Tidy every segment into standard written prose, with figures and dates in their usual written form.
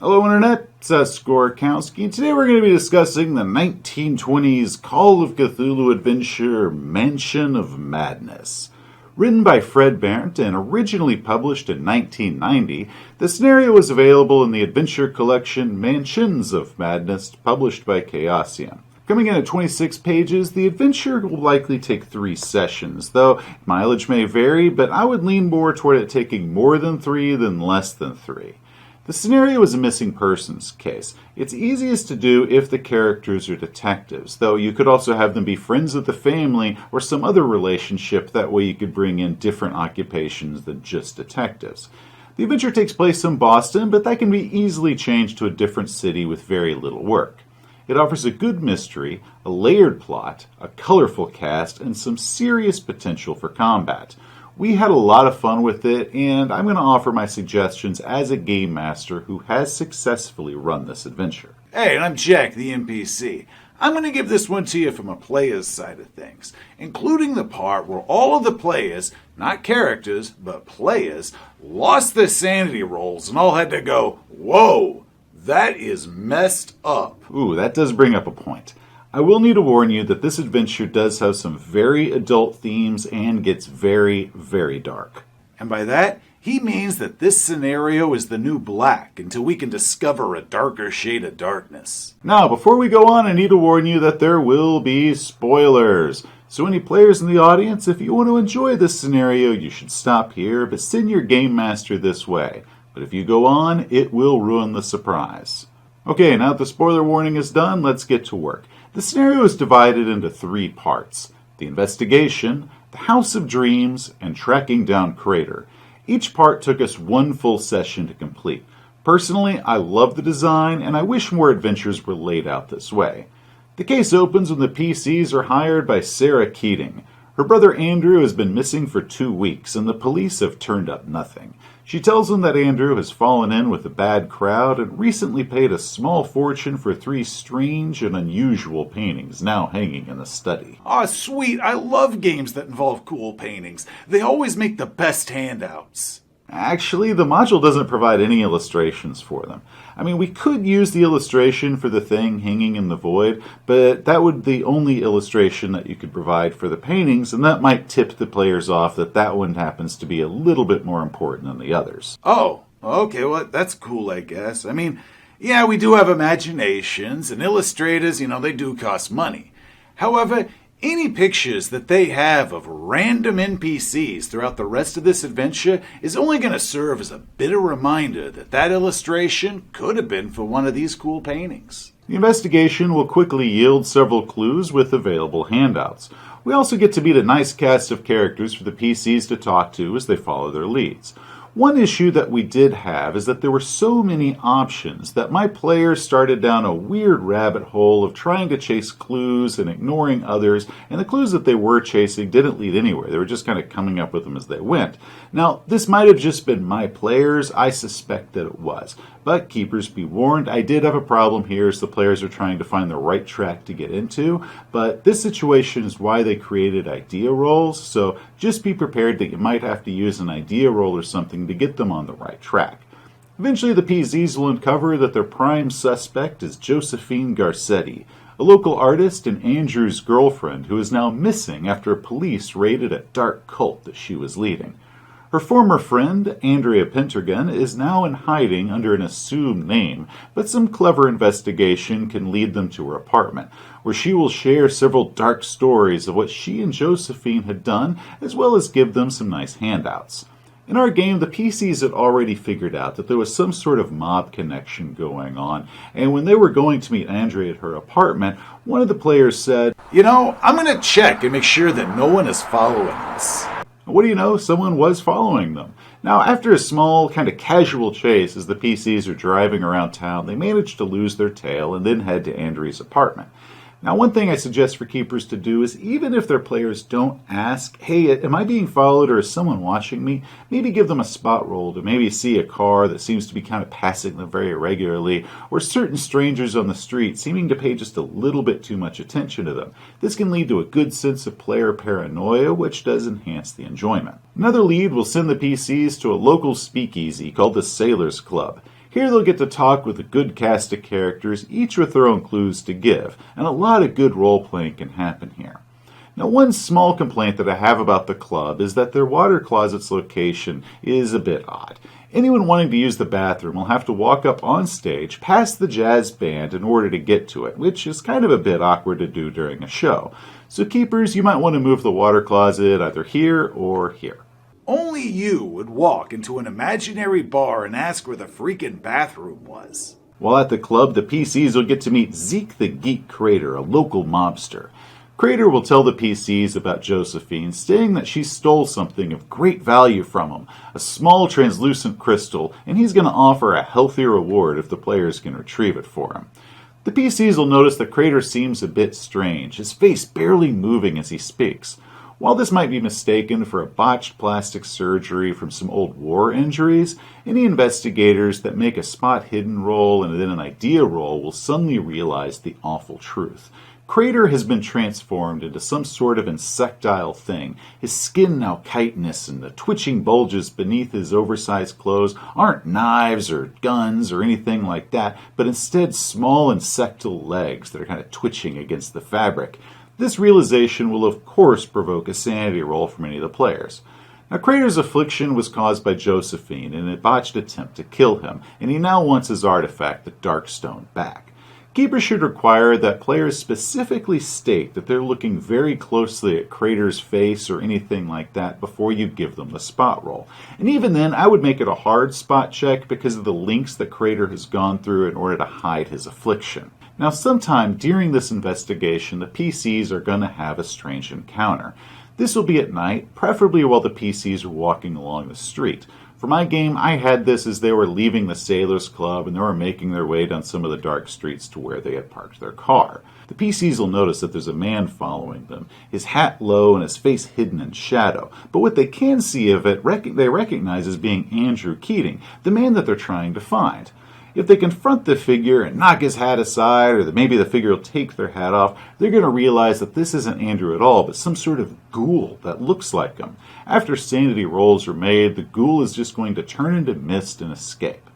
Hello Internet, it's Skorkowski, and today we're going to be discussing the 1920s Call of Cthulhu adventure Mansion of Madness. Written by Fred Berendt and originally published in 1990, the scenario was available in the adventure collection Mansions of Madness, published by Chaosium. Coming in at 26 pages, the adventure will likely take 3 sessions, though mileage may vary, but I would lean more toward it taking more than 3 than less than 3. The scenario is a missing persons case. It's easiest to do if the characters are detectives, though you could also have them be friends of the family or some other relationship. That way you could bring in different occupations than just detectives. The adventure takes place in Boston, but that can be easily changed to a different city with very little work. It offers a good mystery, a layered plot, a colorful cast, and some serious potential for combat. We had a lot of fun with it, and I'm going to offer my suggestions as a game master who has successfully run this adventure. Hey, I'm Jack, the NPC. I'm going to give this one to you from a player's side of things, including the part where all of the players, not characters, but players, lost their sanity rolls and all had to go, whoa, that is messed up. Ooh, that does bring up a point. I will need to warn you that this adventure does have some very adult themes and gets very, very dark. And by that, he means that this scenario is the new black until we can discover a darker shade of darkness. Now, before we go on, I need to warn you that there will be spoilers. So any players in the audience, if you want to enjoy this scenario, you should stop here, but send your game master this way. But if you go on, it will ruin the surprise. Okay, now that the spoiler warning is done, let's get to work. The scenario is divided into 3 parts: the investigation, the House of Dreams, and tracking down Crater. Each part took us 1 full session to complete. Personally, I love the design, and I wish more adventures were laid out this way. The case opens when the PCs are hired by Sarah Keating. Her brother Andrew has been missing for 2 weeks, and the police have turned up nothing. She tells them that Andrew has fallen in with a bad crowd and recently paid a small fortune for 3 strange and unusual paintings now hanging in the study. Aw, sweet, I love games that involve cool paintings. They always make the best handouts. Actually, the module doesn't provide any illustrations for them. I mean, we could use the illustration for the thing hanging in the void, but that would be the only illustration that you could provide for the paintings, and that might tip the players off that one happens to be a little bit more important than the others. Oh, okay, well, that's cool, I guess. I mean, yeah, we do have imaginations, and illustrators, they do cost money. However, any pictures that they have of random NPCs throughout the rest of this adventure is only going to serve as a bitter reminder that illustration could have been for one of these cool paintings. The investigation will quickly yield several clues with available handouts. We also get to meet a nice cast of characters for the PCs to talk to as they follow their leads. One issue that we did have is that there were so many options that my players started down a weird rabbit hole of trying to chase clues and ignoring others, and the clues that they were chasing didn't lead anywhere. They were just kind of coming up with them as they went. Now, this might have just been my players. I suspect that it was. But keepers be warned, I did have a problem here as the players are trying to find the right track to get into, but this situation is why they created idea rolls, so just be prepared that you might have to use an idea roll or something to get them on the right track. Eventually the PZs will uncover that their prime suspect is Josephine Garsetti, a local artist and Andrew's girlfriend who is now missing after police raided a dark cult that she was leading. Her former friend, ANDREA Pentergun, is now in hiding under an assumed name, but some clever investigation can lead them to her apartment, where she will share several dark stories of what she and Josephine had done, as well as give them some nice handouts. In our game, the PCs had already figured out that there was some sort of mob connection going on, and when they were going to meet Andrea at her apartment, one of the players said, I'm going to check and make sure that no one is following us. What do you know? Someone was following them. Now, after a small, kind of casual chase as the PCs are driving around town, they manage to lose their tail and then head to Andrea's apartment. Now, one thing I suggest for keepers to do is, even if their players don't ask, hey, am I being followed or is someone watching me? Maybe give them a spot roll to maybe see a car that seems to be kind of passing them very irregularly, or certain strangers on the street seeming to pay just a little bit too much attention to them. This can lead to a good sense of player paranoia, which does enhance the enjoyment. Another lead will send the PCs to a local speakeasy called the Sailors Club. Here they'll get to talk with a good cast of characters, each with their own clues to give, and a lot of good role-playing can happen here. Now, one small complaint that I have about the club is that their water closet's location is a bit odd. Anyone wanting to use the bathroom will have to walk up on stage past the jazz band in order to get to it, which is kind of a bit awkward to do during a show. So keepers, you might want to move the water closet either here or here. Only you would walk into an imaginary bar and ask where the freaking bathroom was. While at the club, the PCs will get to meet Zeke the Geek Crater, a local mobster. Crater will tell the PCs about Josephine, stating that she stole something of great value from him, a small translucent crystal, and he's going to offer a healthy reward if the players can retrieve it for him. The PCs will notice that Crater seems a bit strange, his face barely moving as he speaks. While this might be mistaken for a botched plastic surgery from some old war injuries, any investigators that make a spot hidden roll and then an idea roll will suddenly realize the awful truth. Crater has been transformed into some sort of insectile thing. His skin now chitinous, and the twitching bulges beneath his oversized clothes aren't knives or guns or anything like that, but instead small insectal legs that are kind of twitching against the fabric. This realization will of course provoke a sanity roll from any of the players. Now, Crater's affliction was caused by Josephine in a botched attempt to kill him, and he now wants his artifact, the Darkstone, back. Keepers should require that players specifically state that they're looking very closely at Crater's face or anything like that before you give them the spot roll. And even then, I would make it a hard spot check because of the lengths that Crater has gone through in order to hide his affliction. Now, sometime during this investigation, the PCs are going to have a strange encounter. This will be at night, preferably while the PCs are walking along the street. For my game, I had this as they were leaving the Sailors Club and they were making their way down some of the dark streets to where they had parked their car. The PCs will notice that there's a man following them, his hat low and his face hidden in shadow. But what they can see of it, they recognize as being Andrew Keating, the man that they're trying to find. If they confront the figure and knock his hat aside, or maybe the figure will take their hat off, they're going to realize that this isn't Andrew at all, but some sort of ghoul that looks like him. After sanity rolls are made, the ghoul is just going to turn into mist and escape.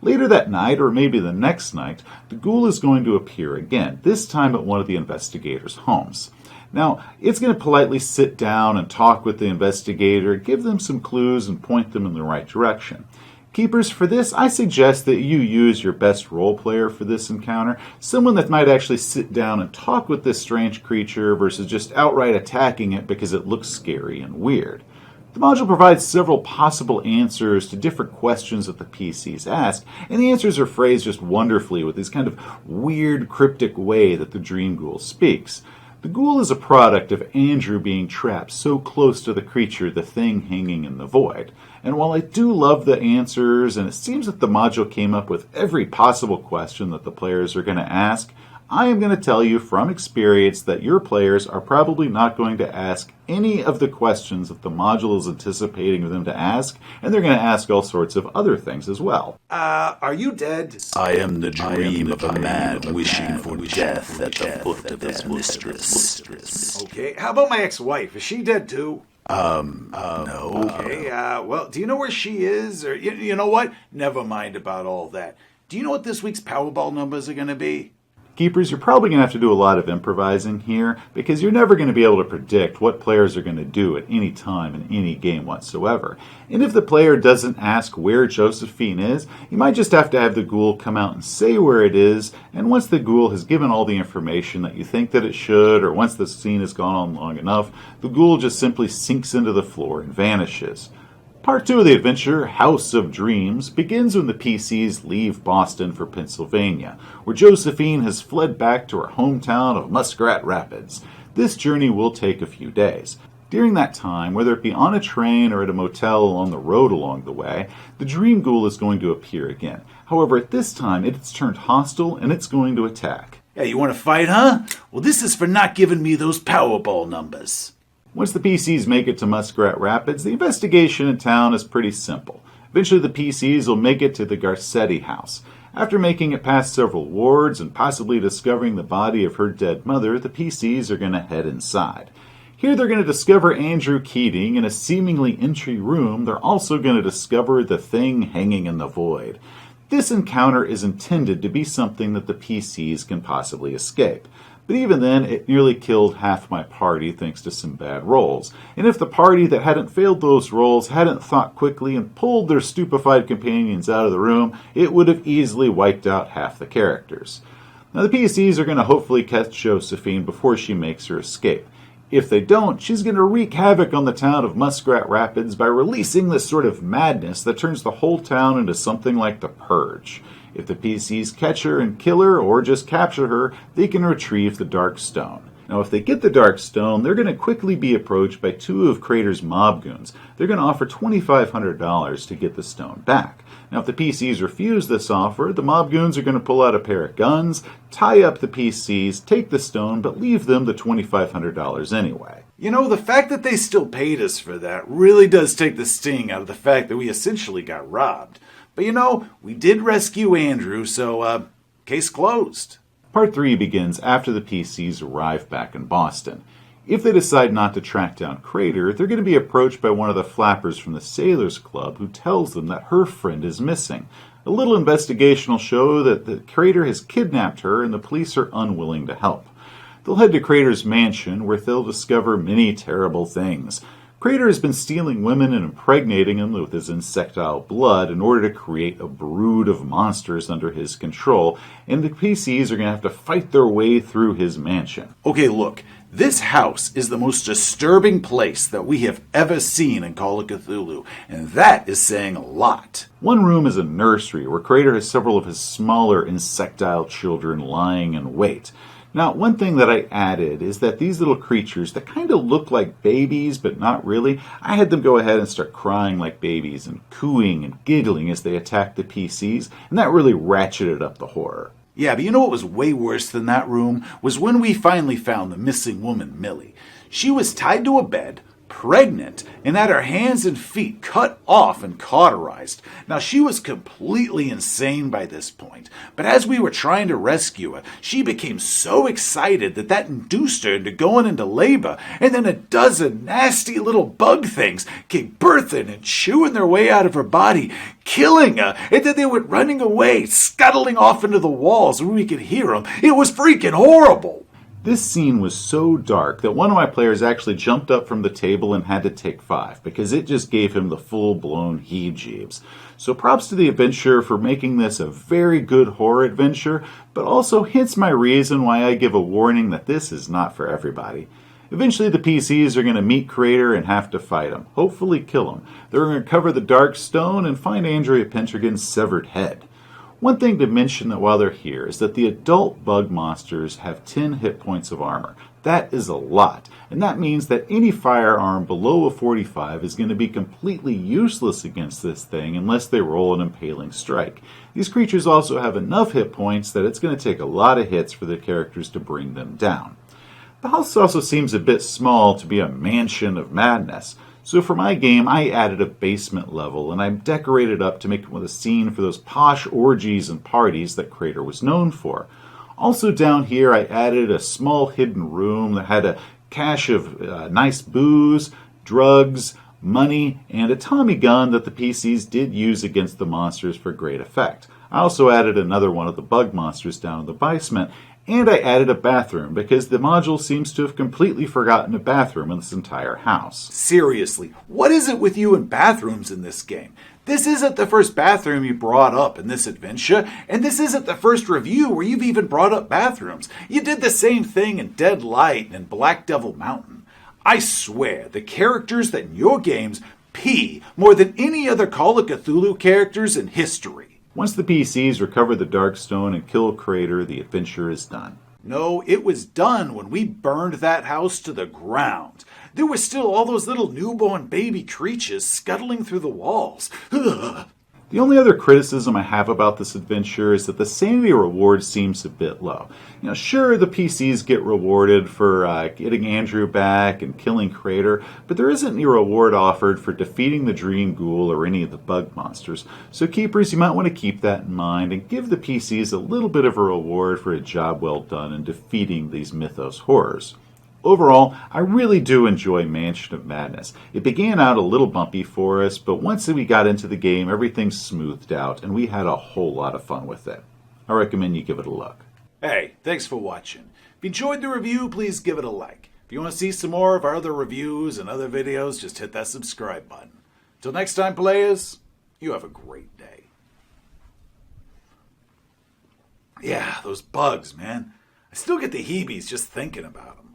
Later that night, or maybe the next night, the ghoul is going to appear again, this time at one of the investigators' homes. Now, it's going to politely sit down and talk with the investigator, give them some clues, and point them in the right direction. Keepers, for this, I suggest that you use your best role player for this encounter, someone that might actually sit down and talk with this strange creature versus just outright attacking it because it looks scary and weird. The module provides several possible answers to different questions that the PCs ask, and the answers are phrased just wonderfully with this kind of weird, cryptic way that the Dream Ghoul speaks. The ghoul is a product of Andrew being trapped so close to the creature, the thing hanging in the void. And while I do love the answers, and it seems that the module came up with every possible question that the players are going to ask, I am going to tell you from experience that your players are probably not going to ask any of the questions that the module is anticipating them to ask, and they're going to ask all sorts of other things as well. Are you dead? I am the dream of a man wishing for death at the foot of his mistress. Okay, how about my ex-wife? Is she dead too? No. Okay, well, do you know where she is? Or you know what? Never mind about all that. Do you know what this week's Powerball numbers are going to be? Keepers, you're probably going to have to do a lot of improvising here because you're never going to be able to predict what players are going to do at any time in any game whatsoever. And if the player doesn't ask where Josephine is, you might just have to have the ghoul come out and say where it is, and once the ghoul has given all the information that you think that it should, or once the scene has gone on long enough, the ghoul just simply sinks into the floor and vanishes. Part 2 of the adventure, House of Dreams, begins when the PCs leave Boston for Pennsylvania, where Josephine has fled back to her hometown of Muskrat Rapids. This journey will take a few days. During that time, whether it be on a train or at a motel on the road along the way, the Dream Ghoul is going to appear again. However, at this time, it's turned hostile and it's going to attack. Hey, you want to fight, huh? Well, this is for not giving me those Powerball numbers. Once the PCs make it to Muskrat Rapids, the investigation in town is pretty simple. Eventually the PCs will make it to the GARSETTI house. After making it past several wards and possibly discovering the body of her dead mother, the PCs are going to head inside. Here they're going to discover Andrew Keating in a seemingly empty room. They're also going to discover the thing hanging in the void. This encounter is intended to be something that the PCs can possibly escape. But even then, it nearly killed half my party thanks to some bad rolls. And if the party that hadn't failed those rolls hadn't thought quickly and pulled their stupefied companions out of the room, it would have easily wiped out half the characters. Now the PCs are going to hopefully catch Josephine before she makes her escape. If they don't, she's going to wreak havoc on the town of Muskrat Rapids by releasing this sort of madness that turns the whole town into something like the Purge. If the PCs catch her and kill her, or just capture her, they can retrieve the Dark Stone. Now, if they get the Dark Stone, they're going to quickly be approached by two of Crater's mob goons. They're going to offer $2,500 to get the stone back. Now, if the PCs refuse this offer, the mob goons are going to pull out a pair of guns, tie up the PCs, take the stone, but leave them the $2,500 anyway. You know, the fact that they still paid us for that really does take the sting out of the fact that we essentially got robbed. But you know, we did rescue Andrew, so, case closed. Part 3 begins after the PCs arrive back in Boston. If they decide not to track down Crater, they're going to be approached by one of the flappers from the Sailors Club who tells them that her friend is missing. A little investigation will show that the Crater has kidnapped her and the police are unwilling to help. They'll head to Crater's mansion where they'll discover many terrible things. Crater has been stealing women and impregnating them with his insectile blood in order to create a brood of monsters under his control, and the PCs are going to have to fight their way through his mansion. Okay, look, this house is the most disturbing place that we have ever seen in Call of Cthulhu, and that is saying a lot. One room is a nursery where Crater has several of his smaller insectile children lying in wait. Now, one thing that I added is that these little creatures that kind of look like babies, but not really, I had them go ahead and start crying like babies and cooing and giggling as they attacked the PCs, and that really ratcheted up the horror. Yeah, but you know what was way worse than that room? Was when we finally found the missing woman, Millie. She was tied to a bed, pregnant, and had her hands and feet cut off and cauterized. Now, she was completely insane by this point, but as we were trying to rescue her, she became so excited that induced her into going into labor, and then a dozen nasty little bug things came birthing and chewing their way out of her body, killing her, and then they went running away, scuttling off into the walls where we could hear them. It was freaking horrible. This scene was so dark that one of my players actually jumped up from the table and had to take 5 because it just gave him the full-blown heebs-jeebs. So props to the adventurer for making this a very good horror adventure, but also hence my reason why I give a warning that this is not for everybody. Eventually the PCs are going to meet Crater and have to fight him, hopefully kill him. They're going to recover the Dark Stone and find Andrea Pendragon's severed head. One thing to mention that while they're here is that the adult bug monsters have 10 hit points of armor. That is a lot, and that means that any firearm below a 45 is going to be completely useless against this thing unless they roll an impaling strike. These creatures also have enough hit points that it's going to take a lot of hits for the characters to bring them down. The house also seems a bit small to be a mansion of madness. So for my game, I added a basement level, and I decorated up to make it a scene for those posh orgies and parties that Crater was known for. Also down here, I added a small hidden room that had a cache of nice booze, drugs, money, and a Tommy gun that the PCs did use against the monsters for great effect. I also added another one of the bug monsters down in the basement, and I added a bathroom because the module seems to have completely forgotten a bathroom in this entire house. Seriously, what is it with you and bathrooms in this game? This isn't the first bathroom you brought up in this adventure, and this isn't the first review where you've even brought up bathrooms. You did the same thing in Dead Light and Black Devil Mountain. I swear, the characters that in your games pee more than any other Call of Cthulhu characters in history. Once the PCs recover the Dark Stone and kill Crater, the adventure is done. No, it was done when we burned that house to the ground. There were still all those little newborn baby creatures scuttling through the walls. Ugh. The only other criticism I have about this adventure is that the sanity reward seems a bit low. Sure, the PCs get rewarded for getting Andrew back and killing Crater, but there isn't any reward offered for defeating the Dream Ghoul or any of the bug monsters. So keepers, you might want to keep that in mind and give the PCs a little bit of a reward for a job well done in defeating these mythos horrors. Overall, I really do enjoy Mansion of Madness. It began out a little bumpy for us, but once we got into the game, everything smoothed out, and we had a whole lot of fun with it. I recommend you give it a look. Hey, thanks for watching. If you enjoyed the review, please give it a like. If you want to see some more of our other reviews and other videos, just hit that subscribe button. Till next time, players, you have a great day. Yeah, those bugs, man. I still get the heebies just thinking about them.